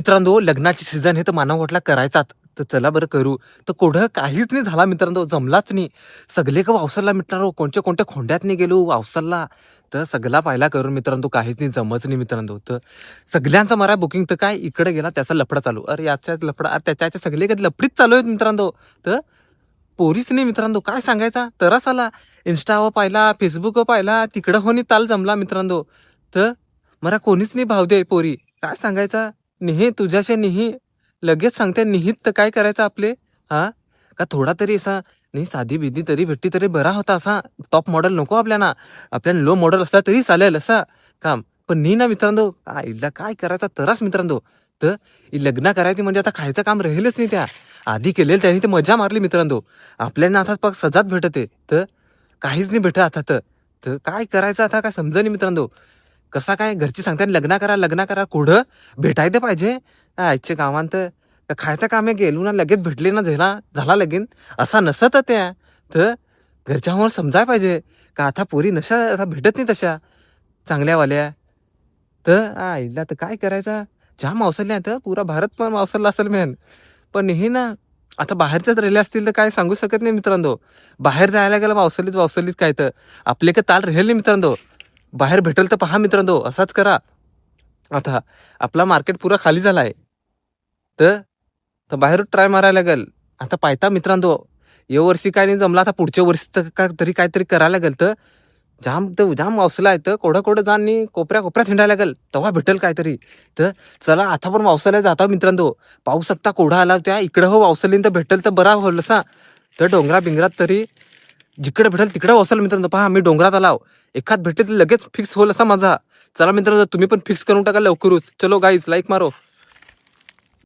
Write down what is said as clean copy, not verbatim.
मित्रांनो लग्नाची सीझन हे तर मानव वाटला करायचाच तर चला बरं करू. तर कुठं काहीच नाही झाला मित्रांनो, जमलाच नाही. सगळे का वावसरला मित्रांनो, कोणत्या कोणत्या खोंड्यात नाही गेलो वावसरला. तर सगळा पाहिला करून मित्रांनो काहीच नाही जमच नाही मित्रांनो. तर सगळ्यांचा मरा बुकिंग तर काय इकडे गेला त्याचा लफडा चालू, अरे याच्यात लफडा, अरे त्याच्या सगळे कधी लफडीच चालू आहेत मित्रांनो. तर पोरीच नाही मित्रांनो, काय सांगायचा तरच आला. इंस्टावर पाहिला, फेसबुकवर पाहिला, तिकडं होणी ताल जमला मित्रांनो. तर मला कोणीच नाही भाव दे पोरी, काय सांगायचा. निही तुझ्याशी निही लगेच सांगते निहित तर काय करायचं आपले. हा का थोडा तरी असा नाही साधी बिधी तरी भेटती तरी बरा होता. असा टॉप मॉडेल नको आपल्याला, आपल्याला लो मॉडेल असला तरी चालेल असा काम. पण नाही ना मित्रांनो, आईला काय करायचा तरच मित्रांनो. तर ही लग्न करायची म्हणजे आता खायचं काम राहीलच नाही. त्या आधी केलेलं त्यांनी ते मजा मारली मित्रांनो. आपल्याला आता पग सजाच भेटते तर काहीच नाही भेटत आता. तर काय करायचं आता काय समजा नाही मित्रांनो. कसा काय घरची सांगतात लग्न करा कुठं भेटायचं पाहिजे. आजच्या गावांत खायचं काम आहे गेलो ना लगेच भेटले ना झाला लगीन असा नसत त्या. तर घरच्यावर समजाय पाहिजे का आता पोरी नशा आता भेटत नाही तशा चांगल्यावाल्या. तर आईला तर काय करायचा. ज्या मावसल्या तर पुरा भारत पण मावसरला असेल मेन. पण हे ना आता बाहेरच्याच राहिले असतील तर काय सांगू शकत नाही मित्रांनो. बाहेर जायला गेलं वावसलीत काय तर आपले का ताल राहील नाही मित्रांनो. बाहेर भेटेल तर पहा मित्रांनो, असाच करा. आता आपला मार्केट पुरा खाली झाला आहे. तर तर बाहेर ट्राय मारायला लागेल. आता पाहता मित्रांनो, या वर्षी काय नाही जमला आता पुढच्या वर्षी तर का तरी काहीतरी करायला लागेल. तर जाम वावसला आहे तर कोडं जाण आणि कोपऱ्या कोपऱ्यात हिंडायला लागेल तेव्हा भेटेल काहीतरी. तर चला आता पण वावसाला जाता मित्रांनो. पाहू शकता कोढा आला त्या इकडं हो वावसलीन तर भेटेल तर बरा होल असा. तर डोंगरा बिंगरात तरी जिकडे भेटेल तिकडे वावसाल मित्रांनो. पहा मी डोंगरात आलाव, एखाद भेटेल लगेच फिक्स होल असा माझा. चला मित्रांनो तुम्ही पण फिक्स करून टाका लवकरच. चलो गाईज लाईक मारो.